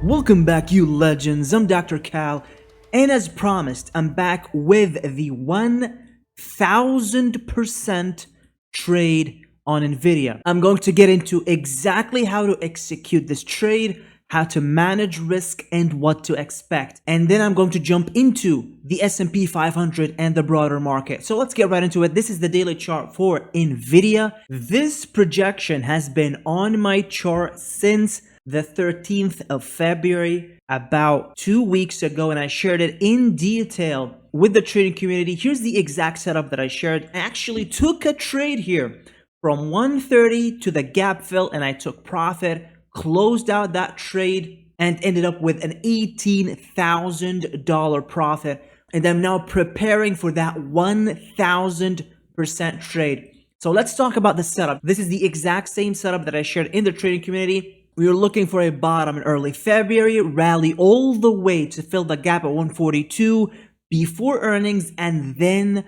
Welcome back, you legends. I'm Dr. Cal, and as promised, I'm back with the 1000% trade on Nvidia. I'm going to get into exactly how to execute this trade, how to manage risk, and what to expect. And then I'm going to jump into the S&P 500 and the broader market. So let's get right into it. This is the daily chart for Nvidia. This projection has been on my chart since the 13th of February, about 2 weeks ago, and I shared it in detail with the trading community. Here's the exact setup that I shared. I actually took a trade here from 130 to the gap fill, and I took profit, closed out that trade, and ended up with an $18,000 profit. And I'm now preparing for that 1000% trade. So let's talk about the setup. This is the exact same setup that I shared in the trading community. We were looking for a bottom in early February, rally all the way to fill the gap at 142 before earnings, and then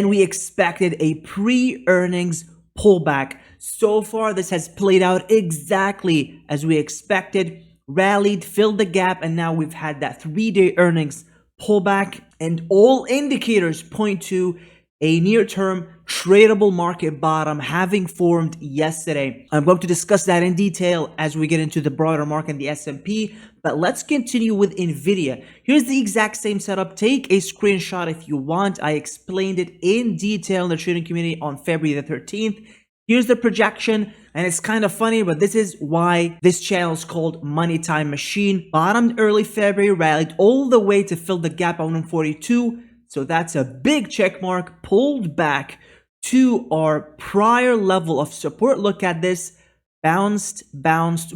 we expected a pre-earnings pullback. So far, this has played out exactly as we expected. Rallied, filled the gap, and now we've had that 3-day earnings pullback, and all indicators point to a near-term tradable market bottom having formed yesterday. I'm going to discuss that in detail as we get into the broader market and the S&P, but let's continue with Nvidia. Here's the exact same setup. Take a screenshot if you want. I explained it in detail in the trading community on February the 13th. Here's the projection, and it's kind of funny, but this is why this channel is called Money Time Machine. Bottomed early February, rallied all the way to fill the gap at 142. So that's a big check mark, pulled back to our prior level of support. Look at this, bounced,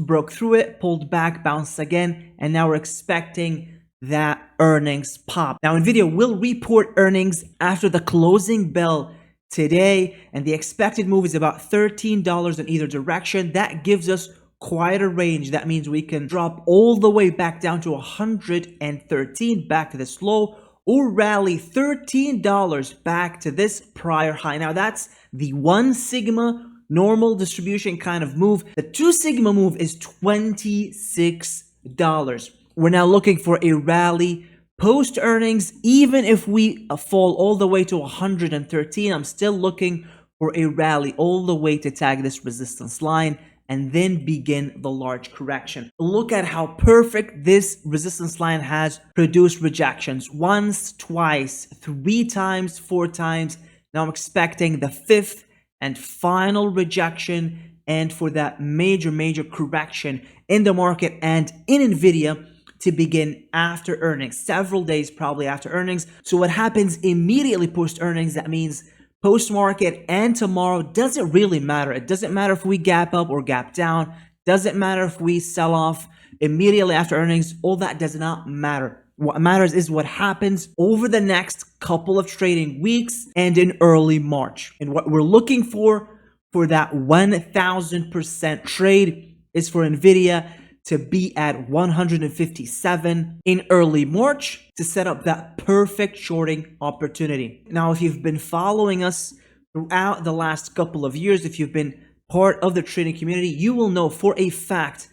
broke through it, pulled back, bounced again, and now we're expecting that earnings pop. Now, Nvidia will report earnings after the closing bell today, and the expected move is about $13 in either direction. That gives us quite a range. That means we can drop all the way back down to 113, back to this low, or rally $13 back to this prior high. Now that's the 1 sigma normal distribution kind of move. The 2 sigma move is $26. We're now looking for a rally post earnings. Even if we fall all the way to 113, I'm still looking for a rally all the way to tag this resistance line and then begin the large correction. Look at how perfect this resistance line has produced rejections. Once, twice, 3 times, 4 times. Now I'm expecting the 5th and final rejection, and for that major correction in the market and in Nvidia to begin after earnings, several days probably after earnings. So what happens immediately post earnings, that means post-market and tomorrow, doesn't really matter. It doesn't matter if we gap up or gap down. Doesn't matter if we sell off immediately after earnings. All that does not matter. What matters is what happens over the next couple of trading weeks and in early March. And what we're looking for that 1000% trade is for Nvidia to be at 157 in early March to set up that perfect shorting opportunity. Now, if you've been following us throughout the last couple of years, if you've been part of the trading community, you will know for a fact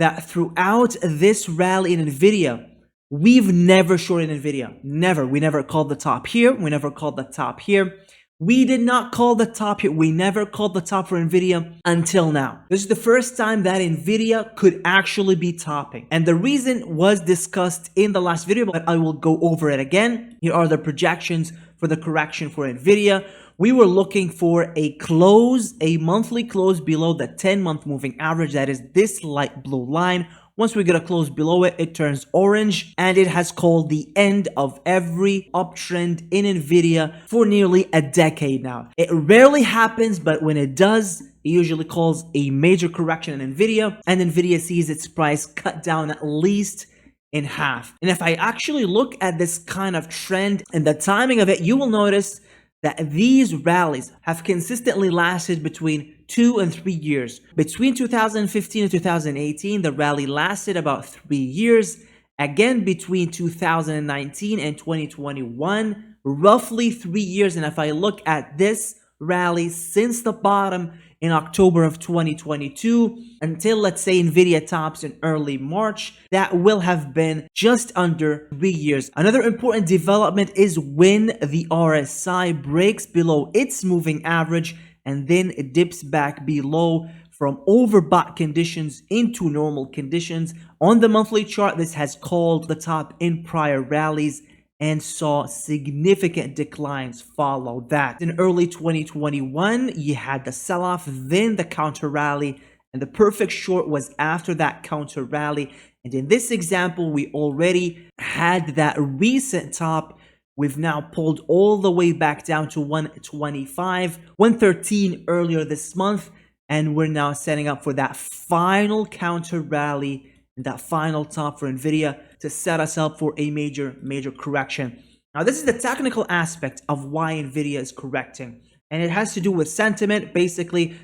that throughout this rally in Nvidia, we've never shorted Nvidia. Never. We never called the top here. We never called the top here. We did not call the top here. We never called the top for Nvidia until now. This is the first time that Nvidia could actually be topping. And the reason was discussed in the last video, but I will go over it again. Here are the projections for the correction for Nvidia. We were looking for a close, a monthly close below the 10-month moving average. That is this light blue line. Once we get a close below it, it turns orange, and it has called the end of every uptrend in Nvidia for nearly a decade now. It rarely happens, but when it does, it usually calls a major correction in Nvidia, and Nvidia sees its price cut down at least in half. And if I actually look at this kind of trend and the timing of it, you will notice that these rallies have consistently lasted between 2 and 3 years. Between 2015 and 2018, the rally lasted about 3 years. Again, between 2019 and 2021, roughly 3 years. And if I look at this rally since the bottom in October of 2022 until, let's say, Nvidia tops in early March. That will have been just under 3 years. Another important development is when the RSI breaks below its moving average and then it dips back below from overbought conditions into normal conditions. On the monthly chart, this has called the top in prior rallies and saw significant declines follow that. In early 2021, you had the sell-off, then the counter rally, and the perfect short was after that counter rally. And in this example, we already had that recent top. We've now pulled all the way back down to 125, 113 earlier this month, and we're now setting up for that final counter rally and that final top for Nvidia to set us up for a major correction. Now, this is the technical aspect of why Nvidia is correcting, and it has to do with sentiment. Basically,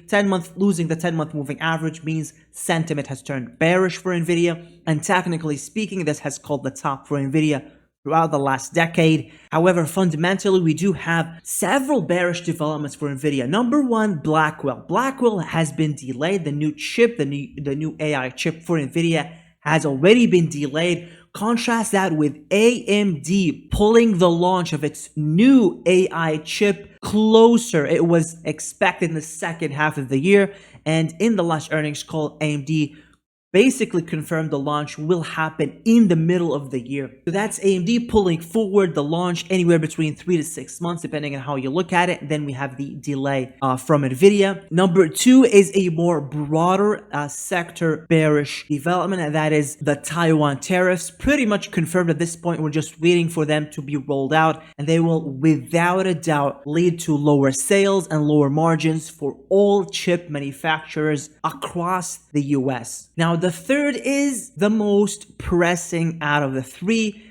losing the 10-month moving average means sentiment has turned bearish for Nvidia, and technically speaking, this has called the top for Nvidia throughout the last decade. However, fundamentally, we do have several bearish developments for Nvidia. Number one, Blackwell. Blackwell has been delayed. The new chip, the new AI chip for Nvidia has already been delayed. Contrast that with AMD pulling the launch of its new AI chip closer. It was expected in the second half of the year, and in the last earnings call, AMD basically confirmed the launch will happen in the middle of the year. So that's AMD pulling forward the launch anywhere between 3 to 6 months, depending on how you look at it. Then we have the delay from Nvidia. Number two is a more broader sector bearish development, and that is the Taiwan tariffs. Pretty much confirmed at this point. We're just waiting for them to be rolled out, and they will without a doubt lead to lower sales and lower margins for all chip manufacturers across the US. Now, the third is the most pressing out of the three,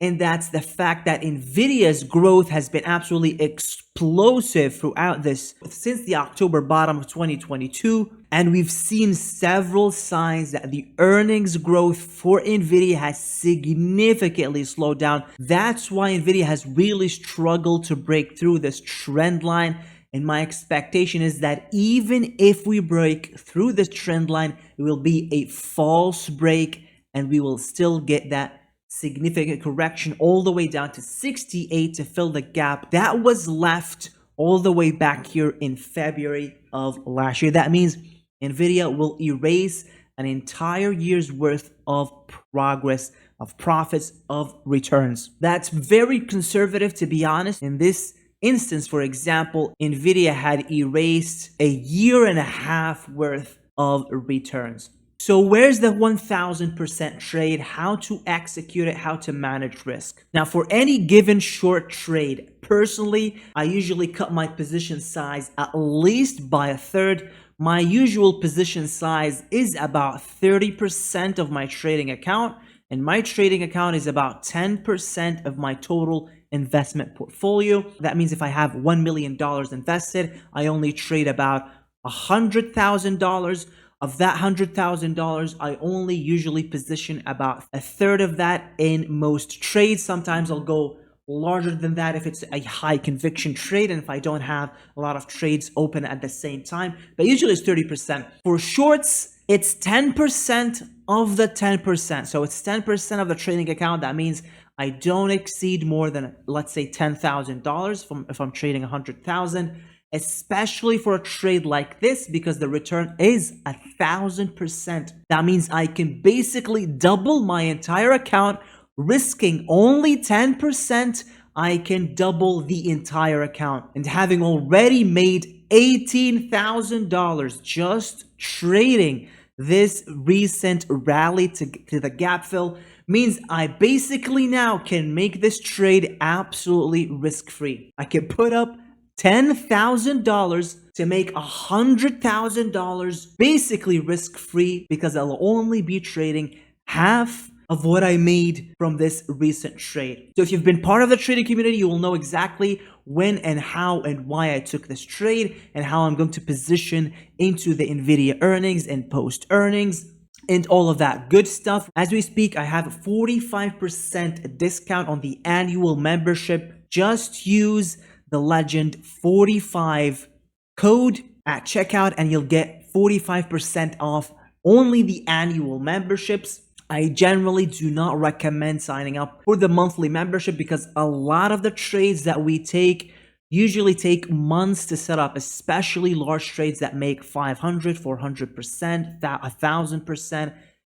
and that's the fact that Nvidia's growth has been absolutely explosive throughout since the October bottom of 2022, and we've seen several signs that the earnings growth for Nvidia has significantly slowed down. That's why Nvidia has really struggled to break through this trend line. And my expectation is that even if we break through this trend line, it will be a false break and we will still get that significant correction all the way down to 68 to fill the gap that was left all the way back here in February of last year. That means Nvidia will erase an entire year's worth of progress, of profits, of returns. That's very conservative, to be honest. In this instance, for example, Nvidia had erased a year and a half worth of returns. So where's the 1000% trade? How to execute it? How to manage risk? Now, for any given short trade, personally, I usually cut my position size at least by a third. My usual position size is about 30% of my trading account, and my trading account is about 10% of my total investment portfolio. That means if I have $1 million invested, I only trade about $100,000. Of that $100,000, I only usually position about a third of that in most trades. Sometimes I'll go larger than that if it's a high conviction trade and if I don't have a lot of trades open at the same time, but usually it's 30%. For shorts, it's 10% of the 10%. So it's 10% of the trading account. That means I don't exceed more than, let's say, $10,000 if I'm trading 100,000, especially for a trade like this, because the return is 1,000%. That means I can basically double my entire account, risking only 10%. I can double the entire account, and having already made $18,000 just trading this recent rally to the gap fill means I basically now can make this trade absolutely risk-free. I can put up $10,000 to make $100,000 basically risk-free, because I'll only be trading half of what I made from this recent trade. So if you've been part of the trading community, you will know exactly when and how and why I took this trade and how I'm going to position into the Nvidia earnings and post earnings and all of that good stuff. As we speak, I have a 45% discount on the annual membership. Just use the legend 45 code at checkout and you'll get 45% off only the annual memberships. I generally do not recommend signing up for the monthly membership because a lot of the trades that we take usually take months to set up, especially large trades that make 500, 400%, 1000%.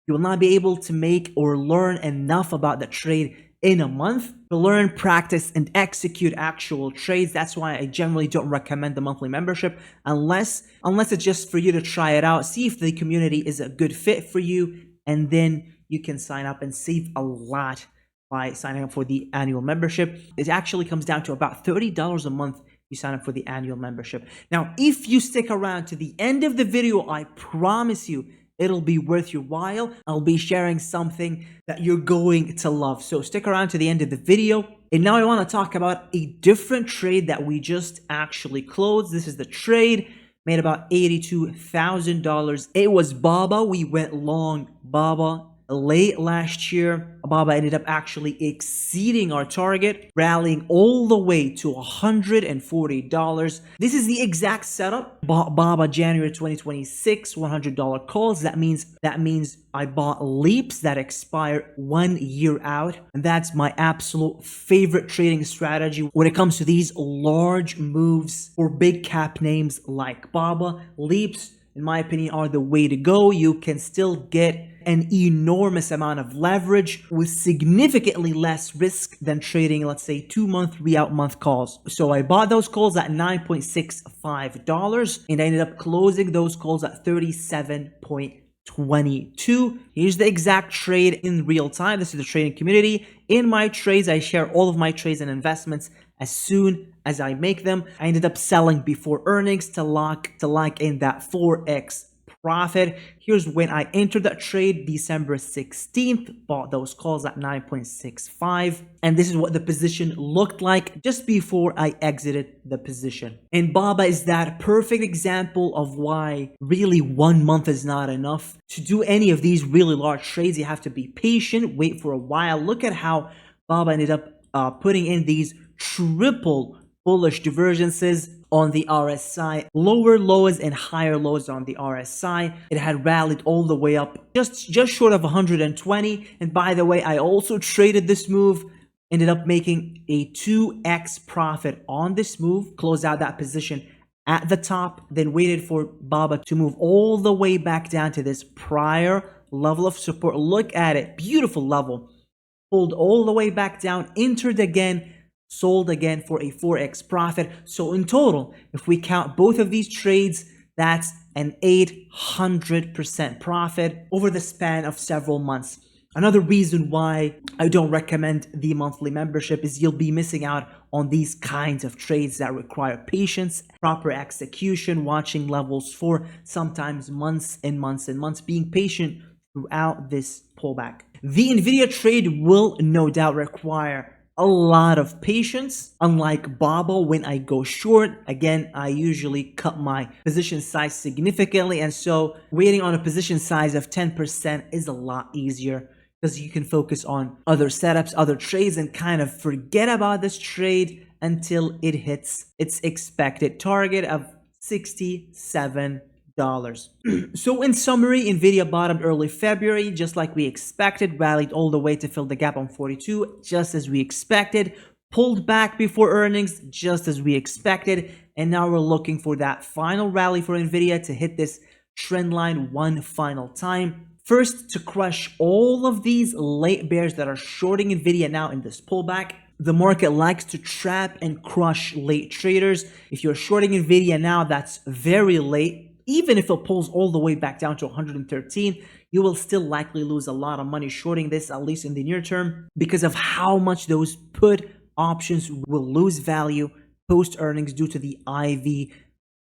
You will not be able to make or learn enough about the trade in a month to learn, practice, and execute actual trades. That's why I generally don't recommend the monthly membership unless it's just for you to try it out, see if the community is a good fit for you, and then you can sign up and save a lot by signing up for the annual membership. It actually comes down to about $30 a month you sign up for the annual membership. Now, if you stick around to the end of the video, I promise you it'll be worth your while. I'll be sharing something that you're going to love. So stick around to the end of the video. And now I want to talk about a different trade that we just actually closed. This is the trade made about $82,000. It was BABA. We went long BABA late last year. BABA ended up actually exceeding our target, rallying all the way to $140. This is the exact setup. BABA January 2026, $100 calls. That means I bought leaps that expire 1 year out. And that's my absolute favorite trading strategy when it comes to these large moves for big cap names like BABA. Leaps, in my opinion, are the way to go. You can still get an enormous amount of leverage with significantly less risk than trading, let's say, 2-month, 3-out month calls. So I bought those calls at $9.65 and I ended up closing those calls at 37.22. Here's the exact trade in real time. This is the trading community. In my trades, I share all of my trades and investments as soon as I make them. I ended up selling before earnings to lock in that 4x profit. Here's when I entered that trade, December 16th, bought those calls at 9.65. And this is what the position looked like just before I exited the position. And BABA is that perfect example of why really 1 month is not enough. To do any of these really large trades, you have to be patient, wait for a while. Look at how BABA ended up putting in these triple bullish divergences on the RSI, lower lows and higher lows on the RSI. It had rallied all the way up just short of 120. And by the way, I also traded this move, ended up making a 2x profit on this move, closed out that position at the top, then waited for BABA to move all the way back down to this prior level of support. Look at it, beautiful level. Pulled all the way back down, entered again, sold again for a 4x profit. So in total, if we count both of these trades, that's an 800% profit over the span of several months. Another reason why I don't recommend the monthly membership is you'll be missing out on these kinds of trades that require patience, proper execution, watching levels for sometimes months and months and months, being patient throughout this pullback. The Nvidia trade will no doubt require a lot of patience. Unlike BABA, when I go short, again, I usually cut my position size significantly. And so waiting on a position size of 10% is a lot easier because you can focus on other setups, other trades, and kind of forget about this trade until it hits its expected target of $67. So in summary, Nvidia bottomed early February, just like we expected, rallied all the way to fill the gap on 42, just as we expected, pulled back before earnings, just as we expected, and now we're looking for that final rally for Nvidia to hit this trend line one final time. First, to crush all of these late bears that are shorting Nvidia now in this pullback. The market likes to trap and crush late traders. If you're shorting Nvidia now, that's very late. Even if it pulls all the way back down to 113, you will still likely lose a lot of money shorting this, at least in the near term, because of how much those put options will lose value post earnings due to the IV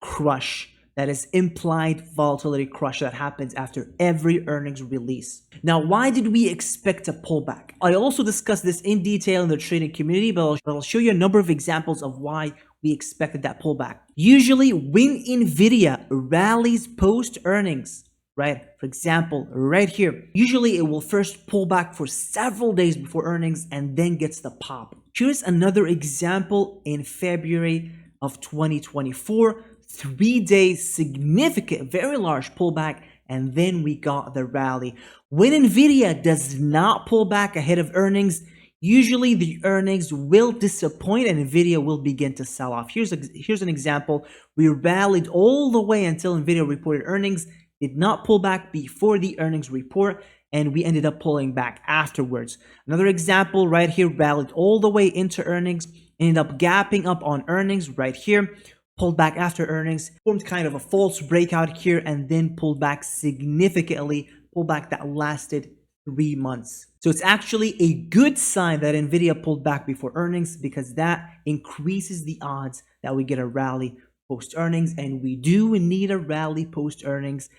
crush. That is implied volatility crush that happens after every earnings release. Now, why did we expect a pullback? I also discussed this in detail in the trading community, but I'll show you a number of examples of why we expected that pullback. Usually when Nvidia rallies post earnings, right? For example, right here, usually it will first pull back for several days before earnings and then gets the pop. Here's another example in February of 2024. 3-day significant, very large pullback, and then we got the rally. When Nvidia does not pull back ahead of earnings, usually the earnings will disappoint and Nvidia will begin to sell off. Here's an example. We rallied all the way until Nvidia reported earnings, did not pull back before the earnings report, and we ended up pulling back afterwards. Another example right here, rallied all the way into earnings, ended up gapping up on earnings right here, pulled back after earnings, formed kind of a false breakout here, and then pulled back significantly, pullback that lasted 3 months. So it's actually a good sign that Nvidia pulled back before earnings, because that increases the odds that we get a rally post earnings, and we do need a rally post earnings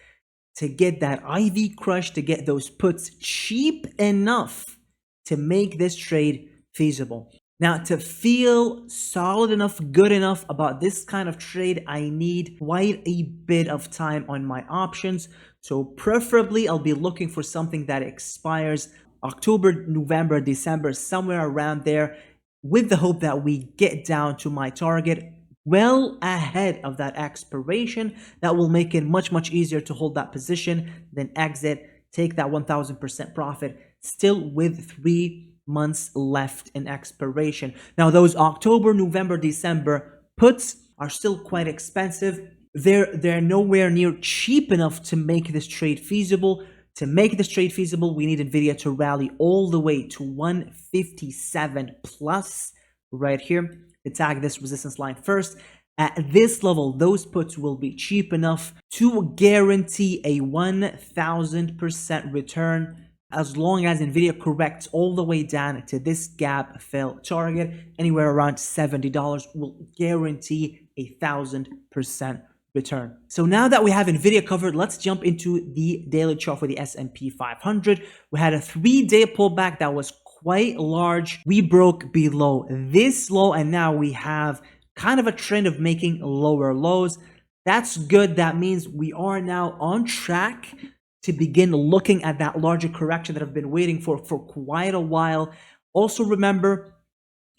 to get that IV crush, to get those puts cheap enough to make this trade feasible. Now, to feel solid enough, good enough about this kind of trade, I need quite a bit of time on my options. So preferably, I'll be looking for something that expires October, November, December, somewhere around there, with the hope that we get down to my target well ahead of that expiration. That will make it much, much easier to hold that position, then exit, take that 1000% profit, still with 3 months left in expiration. Now, those October, November, December puts are still quite expensive. They're nowhere near cheap enough to make this trade feasible. To make this trade feasible, we need Nvidia to rally all the way to 157 plus right here to tag this resistance line first. At this level, those puts will be cheap enough to guarantee a 1000% return. As long as Nvidia corrects all the way down to this gap fill target, anywhere around $70 will guarantee a 1000% return. So now that we have Nvidia covered, let's jump into the daily chart for the S&P 500. We had a 3-day pullback that was quite large. We broke below this low, and now we have kind of a trend of making lower lows. That's good. That means we are now on track to begin looking at that larger correction that I've been waiting for quite a while. Also remember,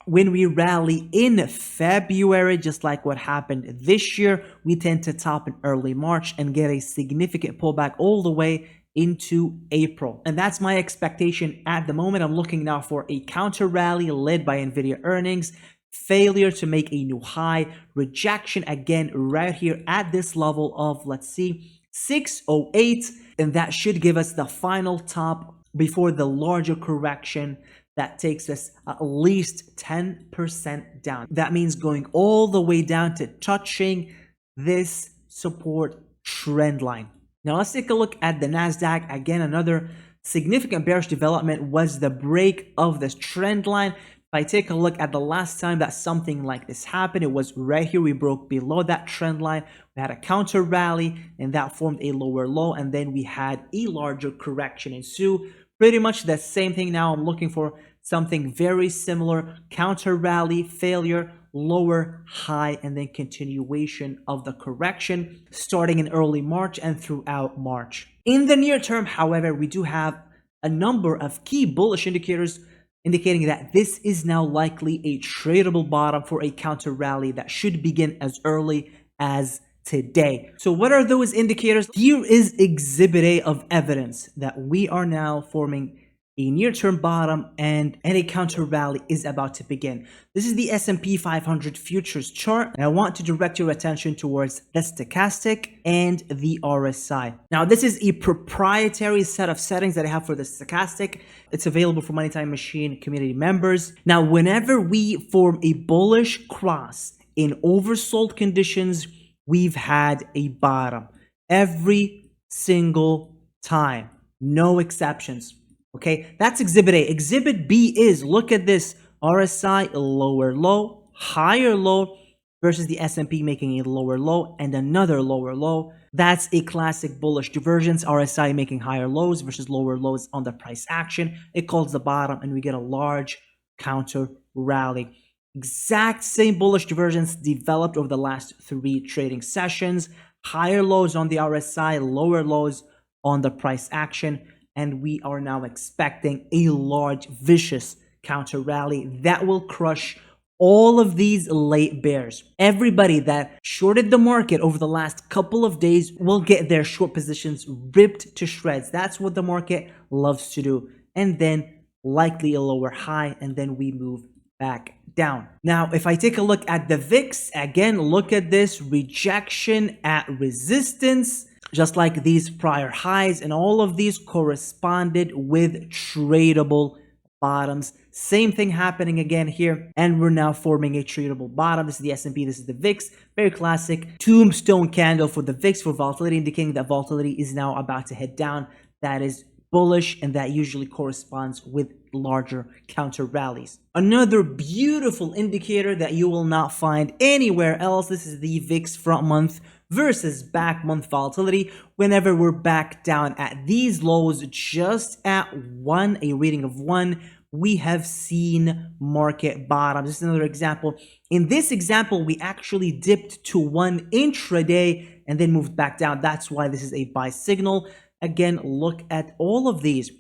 when we rally in February, just like what happened this year, we tend to top in early March and get a significant pullback all the way into April. And that's my expectation at the moment. I'm looking now for a counter rally led by Nvidia earnings, failure to make a new high, rejection again right here at this level of, let's see, 608, and that should give us the final top before the larger correction that takes us at least 10% down. That means going all the way down to touching this support trend line. Now let's take a look at the NASDAQ. Again, another significant bearish development was the break of this trend line. If I take a look at the last time that something like this happened, it was right here. We broke below that trend line. We had a counter rally, and that formed a lower low, and then we had a larger correction ensue. Pretty much the same thing now. I'm looking for something very similar. Counter rally, failure, lower high, and then continuation of the correction starting in early March and throughout March. In the near term, however, we do have a number of key bullish indicators indicating that this is now likely a tradable bottom for a counter rally that should begin as early as today. So what are those indicators? Here is exhibit A of evidence that we are now forming a near-term bottom and a counter rally is about to begin. This is the S&P 500 futures chart, and I want to direct your attention towards the stochastic and the RSI. Now, this is a proprietary set of settings that I have for the stochastic. It's available for Money Time Machine community members. Now, whenever we form a bullish cross in oversold conditions, we've had a bottom every single time, no exceptions. Okay, that's exhibit A. Exhibit B is, look at this, RSI lower low, higher low versus the S&P making a lower low and another lower low. That's a classic bullish divergence. RSI making higher lows versus lower lows on the price action. It calls the bottom and we get a large counter rally. Exact same bullish divergence developed over the last 3 trading sessions. Higher lows on the RSI, lower lows on the price action. And we are now expecting a large, vicious counter rally that will crush all of these late bears, everybody that shorted the market over the last couple of days will get their short positions ripped to shreds. That's what the market loves to do. And then likely a lower high, and then we move back down. Now, if I take a look at the VIX, again, look at this rejection at resistance, just like these prior highs, and all of these corresponded with tradable bottoms. Same thing happening again here, and we're now forming a tradable bottom. This is the S&P, this is the VIX. Very classic tombstone candle for the VIX for volatility, indicating that volatility is now about to head down. That is bullish, and that usually corresponds with larger counter rallies. Another beautiful indicator that you will not find anywhere else, this is the VIX front month versus back month volatility. Whenever we're back down at these lows, just at a reading of 1, we have seen market bottoms. This is another example. In this example, we actually dipped to 1 intraday and then moved back down. That's why this is a buy signal. Again, look at all of these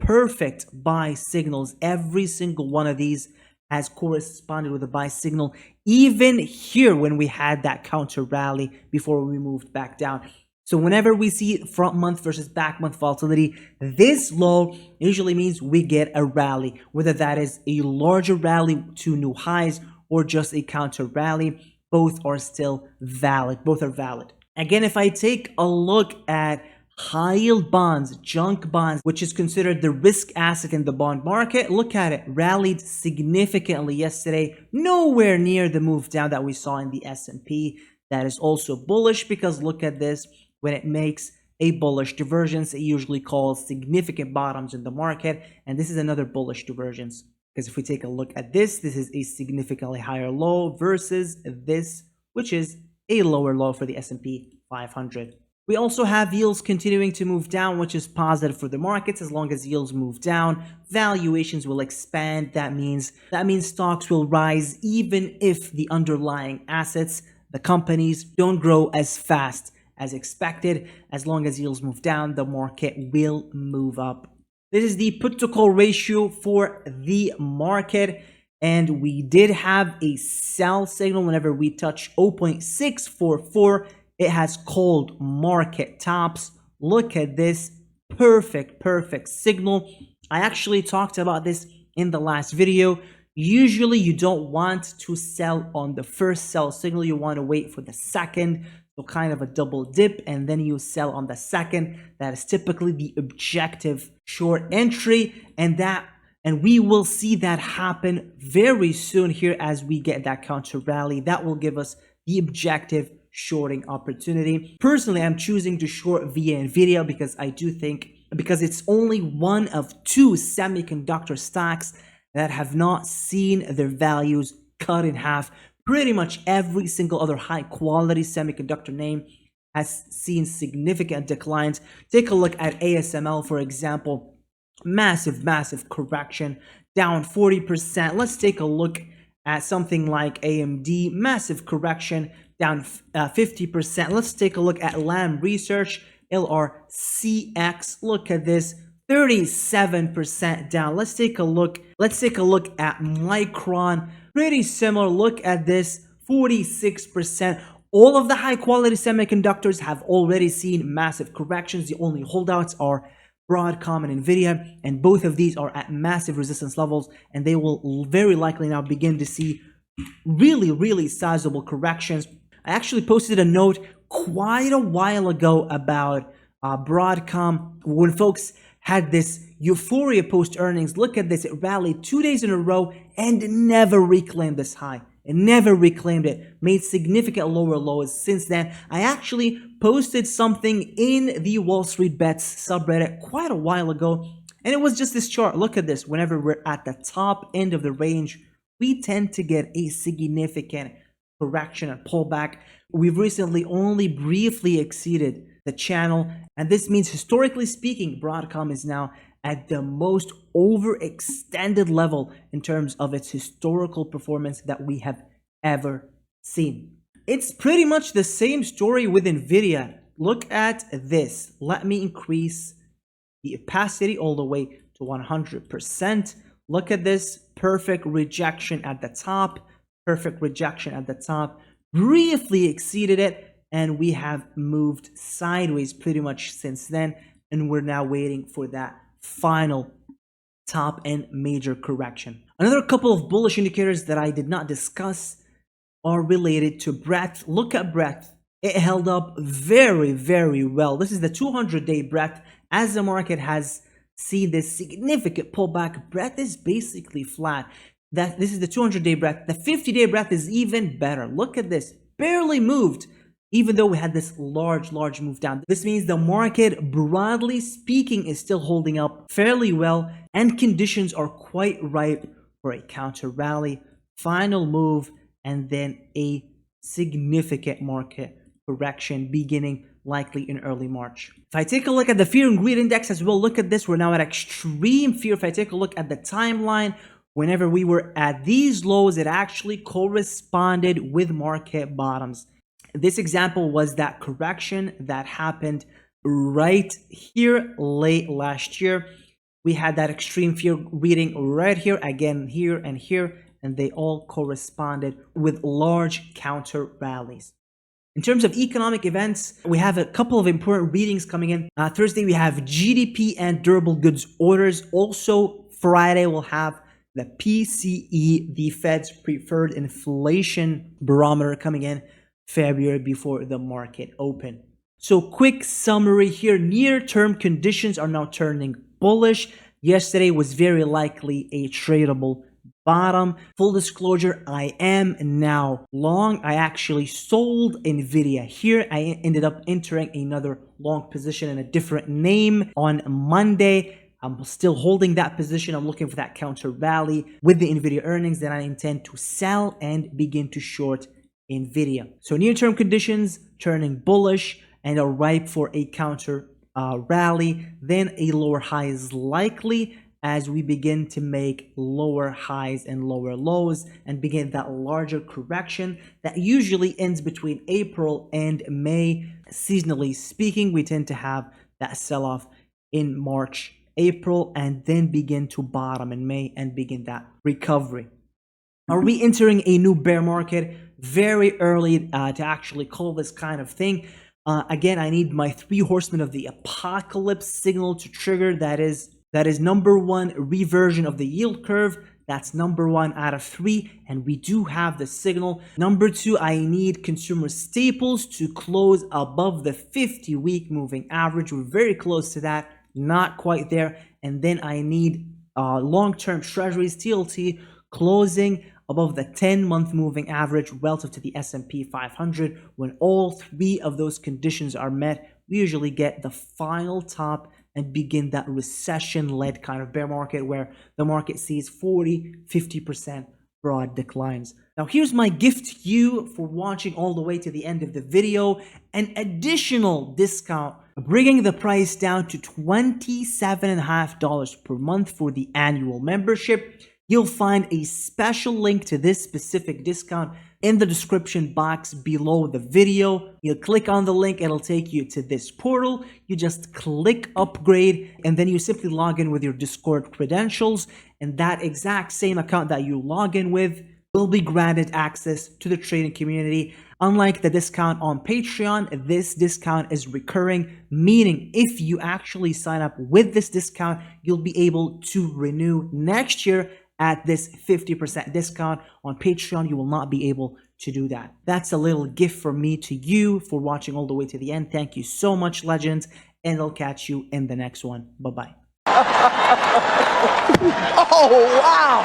perfect buy signals. Every single one of these has corresponded with a buy signal, even here when we had that counter rally before we moved back down. So whenever we see front month versus back month volatility, this low usually means we get a rally, whether that is a larger rally to new highs or just a counter rally. Both are still valid. Both are valid. Again, if I take a look at high yield bonds, junk bonds, which is considered the risk asset in the bond market, look at it, rallied significantly yesterday, nowhere near the move down that we saw in the S&P. That is also bullish, because look at this, when it makes a bullish divergence, it usually calls significant bottoms in the market, and this is another bullish divergence, because if we take a look at this, this is a significantly higher low versus this, which is a lower low for the S&P 500. We also have yields continuing to move down, which is positive for the markets. As long as yields move down, valuations will expand. That means stocks will rise even if the underlying assets, the companies, don't grow as fast as expected. As long as yields move down, the market will move up. This is the put to call ratio for the market. And we did have a sell signal whenever we touch 0.644. It has called market tops. Look at this perfect signal. I actually talked about this in the last video. Usually you don't want to sell on the first sell signal. You want to wait for the second. So kind of a double dip, and then you sell on the second. That is typically the objective short entry, and we will see that happen very soon here as we get that counter rally. That will give us the objective shorting opportunity. Personally, I'm choosing to short via Nvidia because because it's only one of 2 semiconductor stocks that have not seen their values cut in half. Pretty much every single other high quality semiconductor name has seen significant declines. Take a look at ASML, for example. Massive correction, down 40%. Let's take a look at something like AMD, massive correction, down 50%. Let's take a look at Lam Research, LRCX. Look at this, 37% down. Let's take a look at Micron. Pretty similar. Look at this, 46%. All of the high quality semiconductors have already seen massive corrections. The only holdouts are Broadcom and Nvidia, and both of these are at massive resistance levels, and they will very likely now begin to see really sizable corrections. I actually posted a note quite a while ago about Broadcom when folks had this euphoria post earnings. Look at this, it rallied 2 days in a row and never reclaimed this high. It never reclaimed it, made significant lower lows since then. I actually posted something in the Wall Street Bets subreddit quite a while ago, and it was just this chart. Look at this, whenever we're at the top end of the range, we tend to get a significant correction and pullback. We've recently only briefly exceeded the channel, and this means, historically speaking, Broadcom is now at the most overextended level in terms of its historical performance that we have ever seen. It's pretty much the same story with Nvidia. Look at this. Let me increase the opacity all the way to 100%. Look at this perfect rejection at the top, perfect rejection at the top, briefly exceeded it, and we have moved sideways pretty much since then, and we're now waiting for that final top and major correction. Another couple of bullish indicators that I did not discuss are related to breadth. Look at breadth. It held up very, very well. This is the 200-day breadth. As the market has seen this significant pullback, breadth is basically flat. This is the 200-day breadth. The 50-day breadth is even better. Look at this. Barely moved, even though we had this large move down. This means the market, broadly speaking, is still holding up fairly well, and conditions are quite ripe for a counter rally, final move, and then a significant market correction beginning likely in early March. If I take a look at the fear and greed index as well, look at this. We're now at extreme fear. If I take a look at the timeline, whenever we were at these lows, it actually corresponded with market bottoms. This example was that correction that happened right here late last year. We had that extreme fear reading right here, again here and here, and they all corresponded with large counter rallies. In terms of economic events, we have a couple of important readings coming in. Thursday, we have GDP and durable goods orders. Also, Friday, we'll have the PCE, the Fed's preferred inflation barometer, coming in February before the market open. So quick summary here. Near-term conditions are now turning bullish. Yesterday was very likely a tradable bottom. Full disclosure, I am now long. I actually sold Nvidia here. I ended up entering another long position in a different name on Monday. I'm still holding that position. I'm looking for that counter rally with the Nvidia earnings. Then I intend to sell and begin to short Nvidia. So near-term conditions turning bullish and are ripe for a counter rally. Then a lower high is likely as we begin to make lower highs and lower lows and begin that larger correction that usually ends between April and May. Seasonally speaking, we tend to have that sell-off in March, April, and then begin to bottom in May and begin that recovery. Are we entering a new bear market? Very early to actually call this kind of thing. Again, I need my 3 horsemen of the apocalypse signal to trigger. That is number 1, reversion of the yield curve. That's number 1 out of 3, and we do have the signal. Number 2, I need consumer staples to close above the 50-week moving average. We're very close to that, not quite there. And then I need long-term treasuries, TLT, closing above the 10-month moving average relative to the S&P 500. When all 3 of those conditions are met, we usually get the final top and begin that recession-led kind of bear market where the market sees 40-50% broad declines. Now, here's my gift to you for watching all the way to the end of the video. An additional discount, bringing the price down to $27.50 per month for the annual membership. You'll find a special link to this specific discount in the description box below the video. You'll click on the link, it'll take you to this portal. You just click upgrade, and then you simply log in with your Discord credentials, and that exact same account that you log in with will be granted access to the trading community. Unlike the discount on Patreon, this discount is recurring, meaning if you actually sign up with this discount, you'll be able to renew next year at this 50% discount. On Patreon, you will not be able to do that. That's a little gift from me to you for watching all the way to the end. Thank you so much, legends, and I'll catch you in the next one. Bye-bye. Oh, wow!